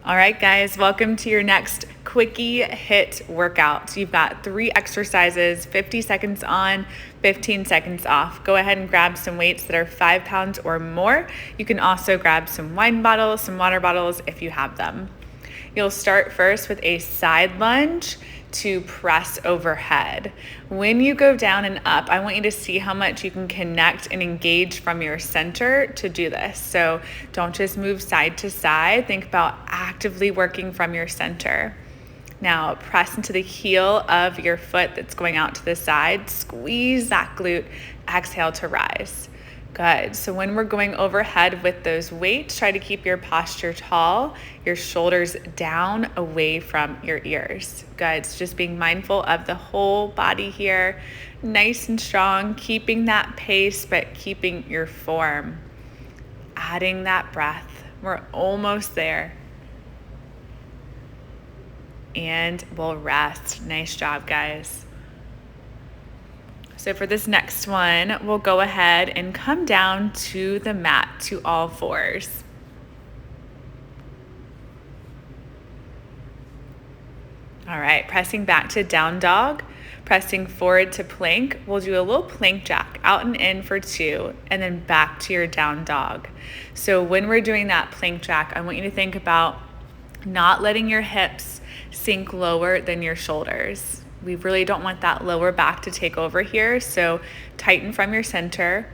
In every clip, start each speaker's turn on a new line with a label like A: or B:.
A: All right, guys, welcome to your next quickie HIIT workout. So you've got 3 exercises, 50 seconds on, 15 seconds off. Go ahead and grab some weights that are 5 pounds or more. You can also grab some wine bottles, some water bottles if you have them. You'll start first with a side lunge to press overhead. When you go down and up, I want you to see how much you can connect and engage from your center to do this. So don't just move side to side. Think about actively working from your center. Now press into the heel of your foot that's going out to the side. Squeeze that glute. Exhale to rise. Good. So when we're going overhead with those weights, try to keep your posture tall, your shoulders down away from your ears. Good. So just being mindful of the whole body here, nice and strong, keeping that pace, but keeping your form. Adding that breath. We're almost there. And we'll rest. Nice job, guys. So for this next one, we'll go ahead and come down to the mat to all fours. All right, pressing back to down dog, pressing forward to plank. We'll do a little plank jack, out and in for 2, and then back to your down dog. So when we're doing that plank jack, I want you to think about not letting your hips sink lower than your shoulders. We really don't want that lower back to take over here, so tighten from your center,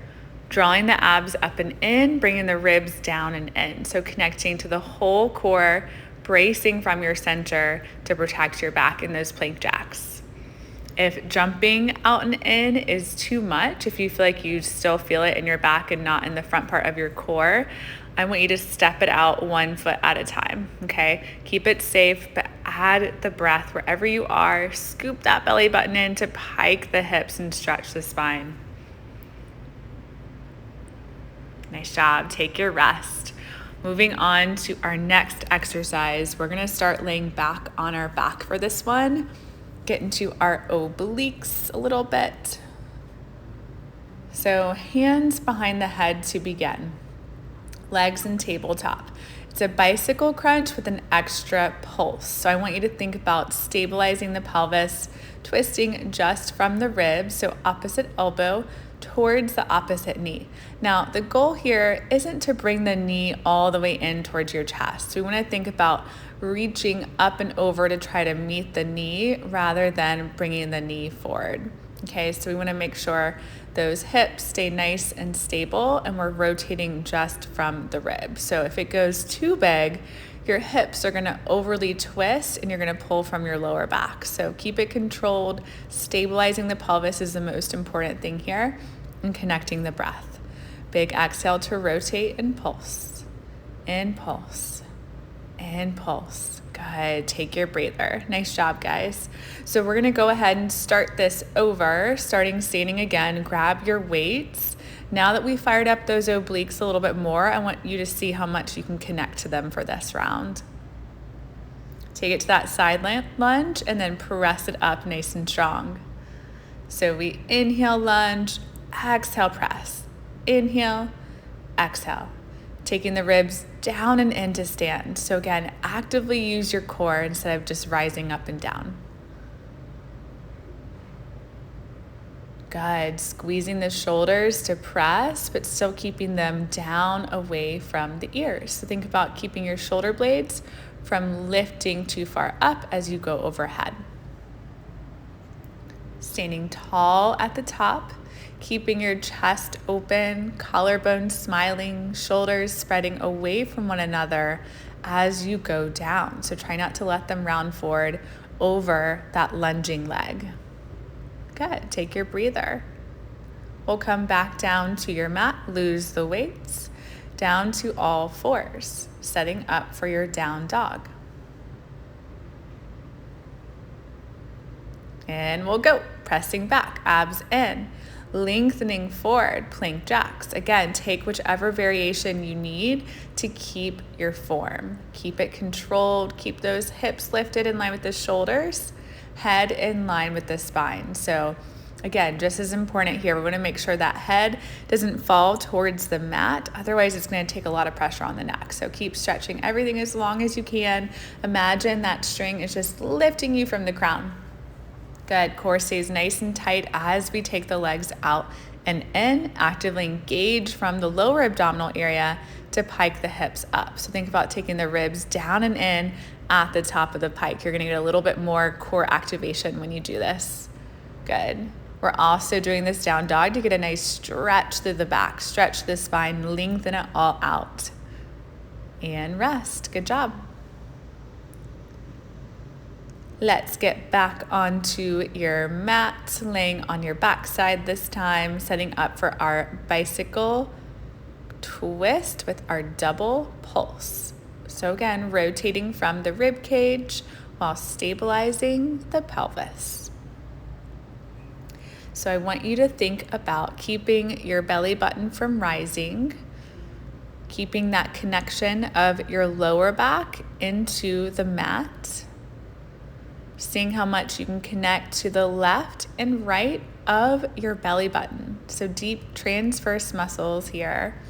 A: drawing the abs up and in, bringing the ribs down and in. So connecting to the whole core, bracing from your center to protect your back in those plank jacks. If jumping out and in is too much, if you feel like you still feel it in your back and not in the front part of your core, I want you to step it out 1 foot at a time, okay? Keep it safe, but add the breath wherever you are. Scoop that belly button in to pike the hips and stretch the spine. Nice job. Take your rest. Moving on to our next exercise, we're gonna start laying back on our back for this one. Get into our obliques a little bit. So hands behind the head to begin. Legs and tabletop. It's a bicycle crunch with an extra pulse. So I want you to think about stabilizing the pelvis, twisting just from the ribs, so opposite elbow towards the opposite knee. Now, the goal here isn't to bring the knee all the way in towards your chest. So we want to think about reaching up and over to try to meet the knee rather than bringing the knee forward. Okay, so we want to make sure those hips stay nice and stable and we're rotating just from the rib. So if it goes too big, your hips are going to overly twist and you're going to pull from your lower back. So keep it controlled. Stabilizing the pelvis is the most important thing here, and connecting the breath. Big exhale to rotate and pulse. In pulse. And pulse. Good. Take your breather. Nice job, guys. So we're going to go ahead and start this over, starting standing again. Grab your weights. Now that we fired up those obliques a little bit more, I want you to see how much you can connect to them for this round. Take it to that side lunge and then press it up nice and strong. So we inhale, lunge, exhale, press. Inhale, exhale. Taking the ribs down and in to stand. So again, actively use your core instead of just rising up and down. Good. Squeezing the shoulders to press, but still keeping them down away from the ears. So think about keeping your shoulder blades from lifting too far up as you go overhead. Standing tall at the top. Keeping your chest open, collarbone smiling, shoulders spreading away from one another as you go down. So try not to let them round forward over that lunging leg. Good. Take your breather. We'll come back down to your mat, lose the weights, down to all fours, setting up for your down dog. And we'll go. Pressing back, abs in. Lengthening forward, plank jacks. Again, take whichever variation you need to keep your form. Keep it controlled. Keep those hips lifted in line with the shoulders, head in line with the spine. So Again, just as important here, we want to make sure that head doesn't fall towards the mat. Otherwise, it's going to take a lot of pressure on the neck. So keep stretching everything as long as you can. Imagine that string is just lifting you from the crown. Good. Core stays nice and tight as we take the legs out and in. Actively engage from the lower abdominal area to pike the hips up. So think about taking the ribs down and in at the top of the pike. You're going to get a little bit more core activation when you do this. Good. We're also doing this down dog to get a nice stretch through the back. Stretch the spine, lengthen it all out. And rest. Good job. Let's get back onto your mat, laying on your backside this time, setting up for our bicycle twist with our double pulse. So again, rotating from the rib cage while stabilizing the pelvis. So I want you to think about keeping your belly button from rising, keeping that connection of your lower back into the mat, seeing how much you can connect to the left and right of your belly button. So deep transverse muscles here.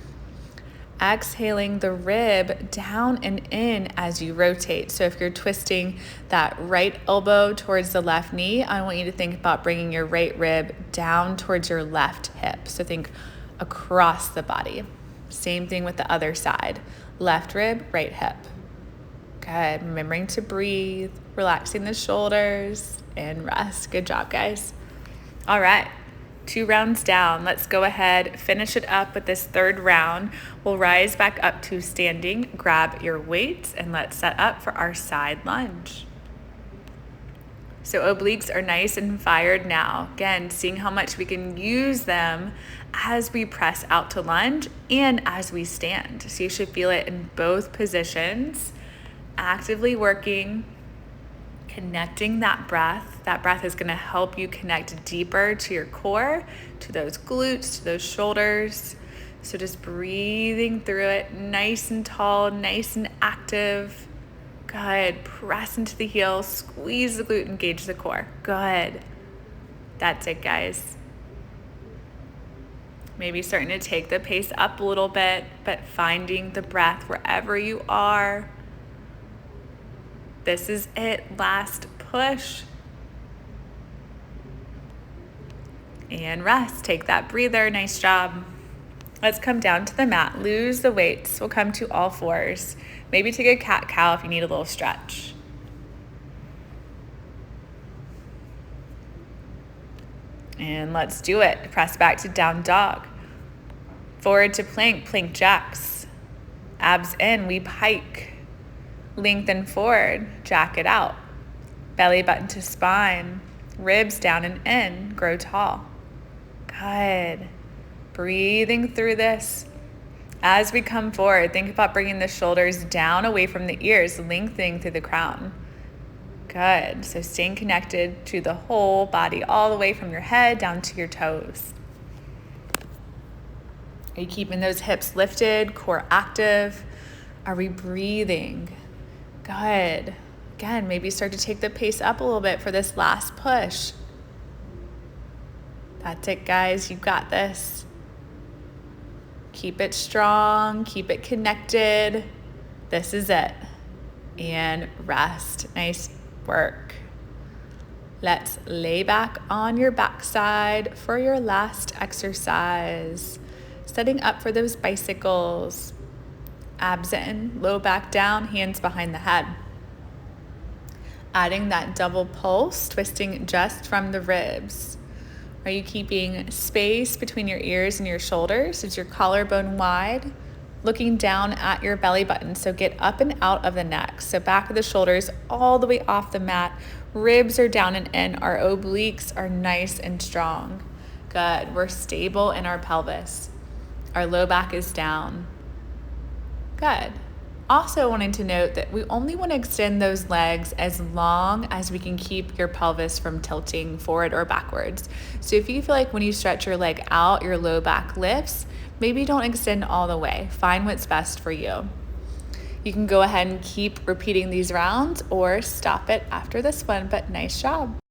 A: Exhaling the rib down and in as you rotate. So if you're twisting that right elbow towards the left knee, I want you to think about bringing your right rib down towards your left hip. So think across the body. Same thing with the other side. Left rib, right hip. Good. Remembering to breathe, relaxing the shoulders, and rest. Good job, guys. All right. 2 rounds down. Let's go ahead, finish it up with this third round. We'll rise back up to standing, grab your weights, and let's set up for our side lunge. So obliques are nice and fired now. Again, seeing how much we can use them as we press out to lunge and as we stand. So you should feel it in both positions, actively working, connecting that breath. That breath is going to help you connect deeper to your core, to those glutes, to those shoulders. So just breathing through it, nice and tall, nice and active. Good. Press into the heels, squeeze the glute, engage the core. Good. That's it, guys. Maybe starting to take the pace up a little bit, but finding the breath wherever you are. This is it. Last push. And rest. Take that breather. Nice job. Let's come down to the mat. Lose the weights. We'll come to all fours. Maybe take a cat-cow if you need a little stretch. And let's do it. Press back to down dog. Forward to plank, plank jacks. Abs in, we pike. Lengthen forward, jack it out. Belly button to spine. Ribs down and in, grow tall. Good. Breathing through this. As we come forward, think about bringing the shoulders down away from the ears, lengthening through the crown. Good. So staying connected to the whole body, all the way from your head down to your toes. Are you keeping those hips lifted, core active? Are we breathing? Good. Again, maybe start to take the pace up a little bit for this last push. That's it, guys. You got this. Keep it strong. Keep it connected. This is it. And rest. Nice work. Let's lay back on your backside for your last exercise. Setting up for those bicycles. Abs in, low back down, hands behind the head. Adding that double pulse, twisting just from the ribs. Are you keeping space between your ears and your shoulders? Is your collarbone wide? Looking down at your belly button, so get up and out of the neck. So back of the shoulders all the way off the mat. Ribs are down and in. Our obliques are nice and strong. Good. We're stable in our pelvis. Our low back is down. Good. Also wanting to note that we only want to extend those legs as long as we can keep your pelvis from tilting forward or backwards. So if you feel like when you stretch your leg out, your low back lifts, maybe don't extend all the way. Find what's best for you. You can go ahead and keep repeating these rounds or stop it after this one, but nice job.